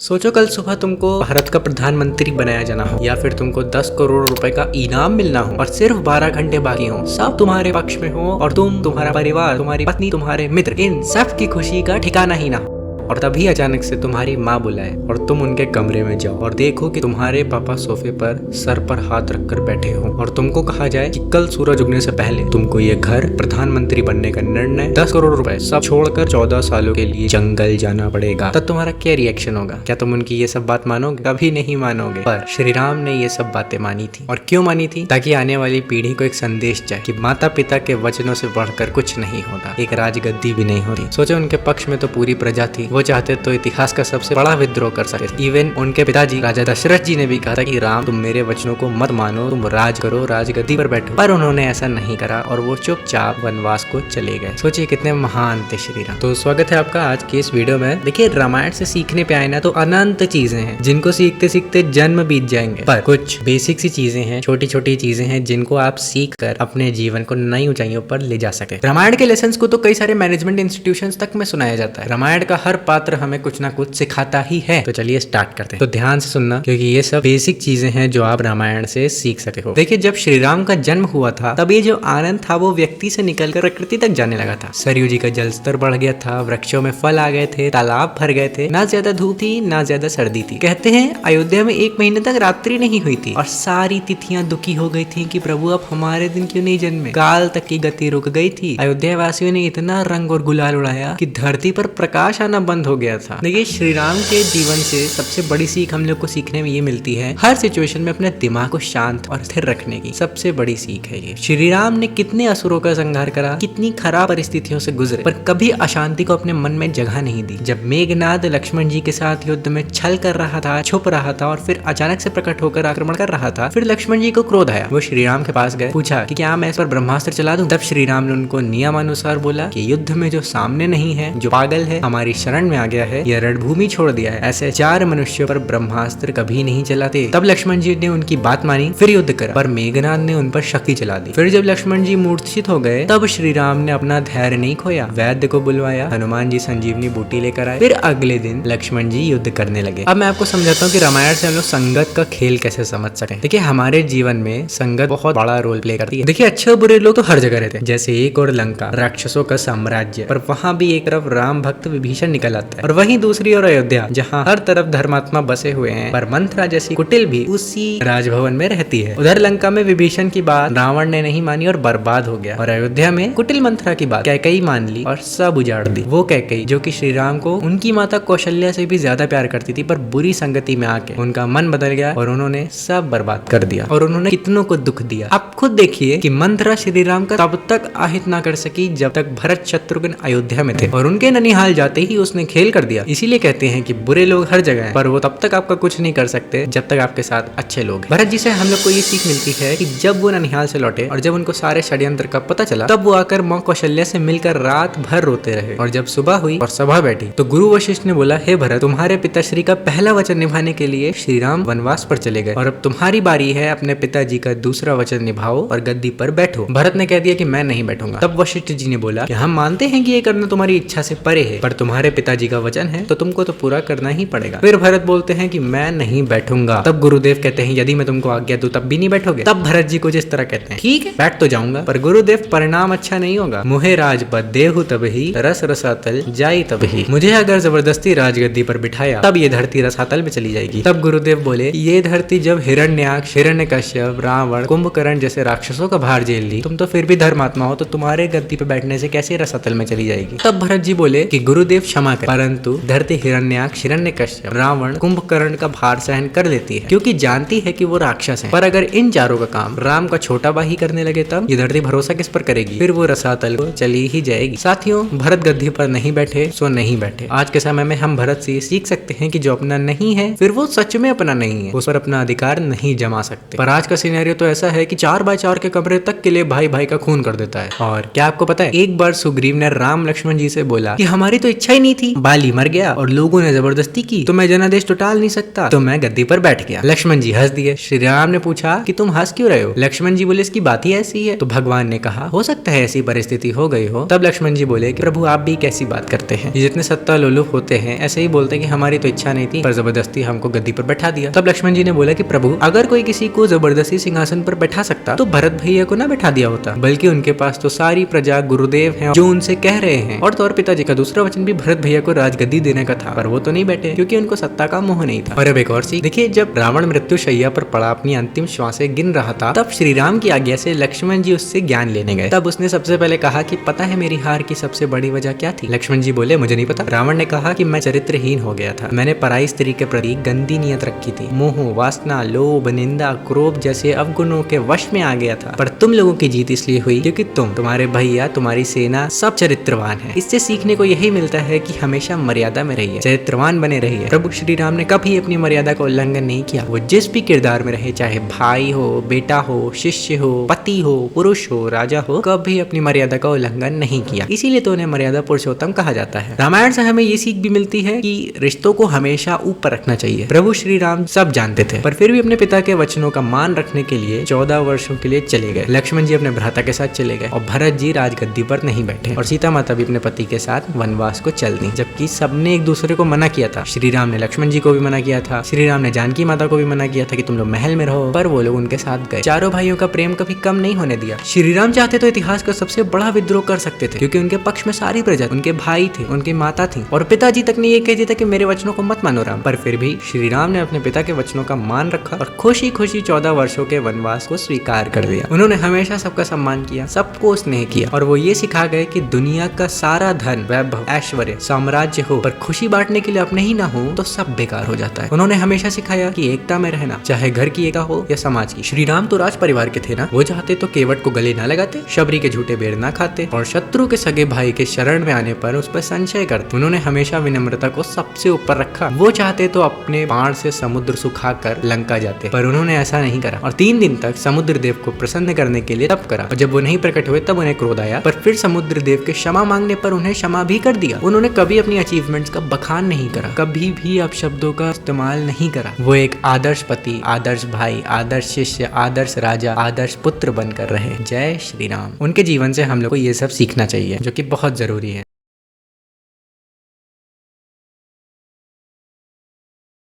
सोचो कल सुबह तुमको भारत का प्रधानमंत्री बनाया जाना हो या फिर तुमको 10 करोड़ रुपए का इनाम मिलना हो और सिर्फ 12 घंटे बाकी हो, सब तुम्हारे पक्ष में हो और तुम, तुम्हारा परिवार, तुम्हारी पत्नी, तुम्हारे मित्र, इन सब की खुशी का ठिकाना ही ना हो। और तभी अचानक से तुम्हारी माँ बुलाए और तुम उनके कमरे में जाओ और देखो कि तुम्हारे पापा सोफे पर सर पर हाथ रखकर बैठे हो और तुमको कहा जाए कि कल सूरज उगने से पहले तुमको ये घर, प्रधानमंत्री बनने का निर्णय, 10 करोड़ रुपए सब छोड़कर 14 सालों के लिए जंगल जाना पड़ेगा। तब तुम्हारा क्या रिएक्शन होगा? क्या तुम उनकी ये सब बात मानोगे? कभी नहीं मानोगे। पर श्री राम ने ये सब बातें मानी थी। और क्यों मानी थी? ताकि आने वाली पीढ़ी को एक संदेश जाए कि माता पिता के वचनों से बढ़कर कुछ नहीं होता, एक राजगद्दी भी नहीं होती। सोचो उनके पक्ष में तो पूरी प्रजा थी, वो चाहते तो इतिहास का सबसे बड़ा विद्रोह कर सकते। इवन उनके पिताजी राजा दशरथ जी ने भी कहा था कि राम तुम मेरे वचनों को मत मानो, तुम राज करो, राजगद्दी पर बैठो। पर उन्होंने ऐसा नहीं करा और वो चुपचाप वनवास को चले गए। सोचिए कितने महान थे श्री राम। तो स्वागत है आपका आज की इस वीडियो में। देखिए रामायण से सीखने पे आए ना तो अनंत चीजें हैं जिनको सीखते सीखते जन्म बीत जाएंगे। पर कुछ बेसिक सी चीजें हैं, छोटी छोटी चीजें हैं जिनको आप सीख कर अपने जीवन को नई ऊंचाइयों पर ले जा सके। रामायण के लेसन को तो कई सारे मैनेजमेंट इंस्टीट्यूशन तक में सुनाया जाता है। रामायण का हर पात्र हमें कुछ ना कुछ सिखाता ही है। तो चलिए स्टार्ट करते हैं। तो ध्यान से सुनना क्योंकि ये सब बेसिक चीजें हैं जो आप रामायण से सीख सके हो। देखिए जब श्री राम का जन्म हुआ था तब ये जो आनंद था वो व्यक्ति से निकलकर प्रकृति तक जाने लगा था। सरयू जी का जल स्तर बढ़ गया था, वृक्षों में फल आ गए थे, तालाब भर गए थे, ना ज्यादा धूप थी ना ज्यादा सर्दी थी। कहते हैं अयोध्या में 1 महीने तक रात्रि नहीं हुई थी और सारी तिथियां दुखी हो गई थी कि प्रभु अब हमारे दिन क्यों नहीं जन्मे। काल तक की गति रुक गई थी। अयोध्या वासियों ने इतना रंग और गुलाल उड़ाया कि धरती पर प्रकाश आना बंद हो गया था। देखिए श्री राम के जीवन से सबसे बड़ी सीख हम लोग को सीखने में ये मिलती है, हर सिचुएशन में अपने दिमाग को शांत और स्थिर रखने की सबसे बड़ी सीख है ये। श्री राम ने कितने असुरों का संहार करा, कितनी खराब परिस्थितियों से गुजरे, पर कभी अशांति को अपने मन में जगह नहीं दी। जब मेघनाद लक्ष्मण जी के साथ युद्ध में छल कर रहा था, छुप रहा था और फिर अचानक से प्रकट होकर आक्रमण कर रहा था, फिर लक्ष्मण जी को क्रोध आया। वो श्री राम के पास गए, पूछा कि क्या मैं इस पर ब्रह्मास्त्र चला दूं? तब श्री राम ने उनको नियमानुसार बोला कि युद्ध में जो सामने नहीं है, जो पागल है, हमारी शरण में आ गया है, यह रणभूमि छोड़ दिया है, ऐसे 4 मनुष्यों पर ब्रह्मास्त्र कभी नहीं चलाते। तब लक्ष्मण जी ने उनकी बात मानी, फिर युद्ध करा, पर मेघनाद ने उन पर शक्ति चला दी। फिर जब लक्ष्मण जी मूर्छित हो गए तब श्री राम ने अपना धैर्य नहीं खोया, वैद्य को बुलवाया, हनुमान जी संजीवनी बूटी लेकर आए, फिर अगले दिन लक्ष्मण जी युद्ध करने लगे। अब मैं आपको समझाता हूँ कि रामायण से हम लोग संगत का खेल कैसे समझ सके। देखिए हमारे जीवन में संगत बहुत बड़ा रोल प्ले करती है। देखिए अच्छे और बुरे लोग तो हर जगह रहते हैं, जैसे एक और लंका राक्षसों का साम्राज्य, पर वहाँ भी एक तरफ राम भक्त विभीषण निकल आता है और वहीं दूसरी ओर अयोध्या जहाँ हर तरफ धर्मात्मा बसे हुए हैं, पर मंथरा जैसी कुटिल भी उसी राजभवन में रहती है। उधर लंका में विभीषण की बात रावण ने नहीं मानी और बर्बाद हो गया, और अयोध्या में कुटिल मंथरा की बात कैकेयी मान ली और सब उजाड़ दी। वो कैकेयी जो कि श्री राम को उनकी माता कौशल्या से भी ज्यादा प्यार करती थी, पर बुरी संगति में आके उनका मन बदल गया और उन्होंने सब बर्बाद कर दिया और उन्होंने कितनों को दुख दिया। आप खुद देखिए कि मंथरा श्री राम का तब तक आहित ना कर सकी जब तक भरत शत्रुघ्न अयोध्या में थे, और उनके ननिहाल जाते ही उसने खेल कर दिया। इसीलिए कहते हैं कि बुरे लोग हर जगह हैं, पर वो तब तक आपका कुछ नहीं कर सकते जब तक आपके साथ अच्छे लोग हैं। भरत जी से हम लोग को ये सीख मिलती है कि जब वो ननिहाल से लौटे और जब उनको सारे षड्यंत्र का पता चला तब वो आकर माँ कौशल्या से मिलकर रात भर रोते रहे, और जब सुबह हुई और सभा बैठी तो गुरु वशिष्ठ ने बोला, हे भरत, तुम्हारे पिताश्री का पहला वचन निभाने के लिए श्री राम वनवास पर चले गए और अब तुम्हारी बारी है, अपने पिताजी का दूसरा वचन निभाओ और गद्दी पर बैठो। भरत ने कह दिया कि मैं नहीं बैठूंगा। तब वशिष्ठ जी ने बोला कि हम मानते हैं कि ये करना तुम्हारी इच्छा से परे है, पर तुम्हारे पिताजी का वचन है तो तुमको तो पूरा करना ही पड़ेगा। फिर भरत बोलते हैं कि मैं नहीं बैठूंगा। तब गुरुदेव कहते हैं यदि मैं तुमको आज्ञा दूं तब भी नहीं बैठोगे? तब भरत जी को जिस तरह कहते हैं ठीक है बैठ तो जाऊंगा, पर गुरुदेव परिणाम अच्छा नहीं होगा। मुहे राजपद देहु तब ही, रस रसातल जाई तब ही। मुझे अगर जबरदस्ती राजगद्दी पर बिठाया तब ये धरती रसातल में चली जाएगी। तब गुरुदेव बोले, ये धरती जब हिरण्याक्ष, हिरण्यकश्यप, रावण, कुंभकर्ण जैसे राक्षसों का भार झेल ली, तुम तो फिर भी धर्मात्मा हो, तो तुम्हारे गद्दी पे बैठने से कैसे रसातल में चली जाएगी? तब भरत जी बोले कि गुरुदेव क्षमा करें, परंतु धरती हिरण्याक्ष, हिरण्यकश्यप, रावण, कुंभकर्ण का भार सहन कर लेती है क्योंकि जानती है कि वो राक्षस है। पर अगर इन चारों का काम राम का छोटा भाई करने लगे तब ये धरती भरोसा किस पर करेगी? फिर वो रसातल को चली ही जाएगी। साथियों भरत गद्दी पर नहीं बैठे सो नहीं बैठे। आज के समय में हम भरत से सीख सकते हैं कि जो अपना नहीं है फिर वो सच में अपना नहीं है, उस पर अपना अधिकार नहीं जमा सकते। पर आज का सिनेरियो तो ऐसा है कि 4 4x4 के कमरे तक के लिए भाई भाई का खून कर देता है। और क्या आपको पता है, एक बार सुग्रीव ने राम लक्ष्मण जी से बोला कि हमारी तो इच्छा ही नहीं थी, बाली मर गया और लोगों ने जबरदस्ती की, तो मैं जनादेश तो टाल नहीं सकता, तो मैं गद्दी पर बैठ गया। लक्ष्मण जी हंस दिए। श्री राम ने पूछा कि तुम हंस क्यों रहे हो? लक्ष्मण जी बोले इसकी बात ही ऐसी है। तो भगवान ने कहा हो सकता है ऐसी परिस्थिति हो गई हो। तब लक्ष्मण जी बोले कि प्रभु आप भी कैसी बात करते हैं, जितने सत्ता लोलुप होते हैं ऐसे ही बोलते हैं कि हमारी तो इच्छा नहीं थी पर जबरदस्ती हमको गद्दी पर बैठा दिया। तब लक्ष्मण जी ने बोला कि प्रभु अगर कोई किसी को जबरदस्ती सिंहासन पर बैठा सकता तो भरत भैया को ना बैठा दिया होता, बल्कि उनके पास तो सारी प्रजा गुरुदेव हैं जो उनसे कह रहे हैं। और तो और पिताजी का दूसरा वचन भी भरत भैया को राजगद्दी देने का था, पर वो तो नहीं बैठे क्योंकि उनको सत्ता का मोह नहीं था। और अब एक और चीज देखिए, जब रावण मृत्यु शैया पर पड़ा अपनी अंतिम श्वासें गिन रहा था, तब श्री राम की आज्ञा से लक्ष्मण जी उससे ज्ञान लेने गए। तब उसने सबसे पहले कहा कि पता है मेरी हार की सबसे बड़ी वजह क्या थी? लक्ष्मण जी बोले मुझे नहीं पता। रावण ने कहा कि मैं चरित्रहीन हो गया था, मैंने पराई स्त्री के प्रति गंदी नियत रखी थी, मोह वासना लोभ निंदा क्रोध जैसे अवगुणों के वश में आ गया था। पर तुम लोगों की जीत इसलिए हुई क्योंकि तुम, तुम्हारे भैया, तुम्हारी सेना सब चरित्रवान है। इससे सीखने को यही मिलता है कि हमेशा मर्यादा में रहिए, चरित्रवान बने रहिए। प्रभु श्री राम ने कभी अपनी मर्यादा का उल्लंघन नहीं किया। वो जिस भी किरदार में रहे, चाहे भाई हो, बेटा हो, शिष्य हो, पति हो, पुरुष हो, राजा हो, कभी अपनी मर्यादा का उल्लंघन नहीं किया। इसीलिए तो उन्हें मर्यादा पुरुषोत्तम कहा जाता है। रामायण से हमें ये सीख भी मिलती है कि रिश्तों को हमेशा ऊपर रखना चाहिए। प्रभु श्री राम सब जानते थे, पर फिर भी अपने पिता के वचनों का मान रखने के लिए 14 वर्षों के लिए चले गए। लक्ष्मण जी अपने भ्राता के साथ चले गए और भरत जी राजगद्दी पर नहीं बैठे, और सीता माता भी अपने पति के साथ वनवास को चल दी, जबकि सबने एक दूसरे को मना किया था। श्री राम ने लक्ष्मण जी को भी मना किया था, श्री राम ने जानकी माता को भी मना किया था कि तुम लोग महल में रहो, पर वो लोग उनके साथ गए। चारों भाइयों का प्रेम कभी कम नहीं होने दिया। श्री राम चाहते तो इतिहास का सबसे बड़ा विद्रोह कर सकते थे, क्योंकि उनके पक्ष में सारी प्रजा, उनके भाई थे, उनकी माता थी, और पिताजी तक ने ये कह दिया था कि मेरे वचनों को मत मानो राम। पर फिर भी श्री राम ने अपने पिता के वचनों का मान रखा और खुशी खुशी 14 वर्षों के वनवास को स्वीकार कर लिया। उन्होंने हमेशा सबका सम्मान किया, सबको स्नेह किया, और वो ये सिखा गए कि दुनिया का सारा धन, वैभव, ऐश्वर्य, साम्राज्य हो, पर खुशी बांटने के लिए अपने ही ना हो तो सब बेकार हो जाता है। उन्होंने हमेशा सिखाया कि एकता में रहना, चाहे घर की एकता हो या समाज की। श्री राम तो राज परिवार के थे ना, वो चाहते तो केवट को गले ना लगाते, शबरी के झूठे बेर ना खाते, और शत्रु के सगे भाई के शरण में आने पर उस पर संशय करते। उन्होंने हमेशा विनम्रता को सबसे ऊपर रखा। वो चाहते तो अपने बाण से समुद्र सुखाकर लंका जाते, पर उन्होंने ऐसा नहीं करा, और 3 दिन तक समुद्र देव को प्रसन्न करने के लिए तप करा, और जब वो नहीं प्रकट हुए तब उन्हें क्रोध आया, पर फिर समुद्र देव के क्षमा मांगने पर उन्हें क्षमा भी कर दिया। उन्होंने कभी अपनी अचीवमेंट्स का बखान नहीं करा, कभी भी अपशब्दों का इस्तेमाल नहीं करा। वो एक आदर्श पति, आदर्श भाई, आदर्श शिष्य, आदर्श राजा, आदर्श पुत्र बनकर रहे। जय श्री राम। उनके जीवन से हम लोग को ये सब सीखना चाहिए, जो कि बहुत जरूरी है।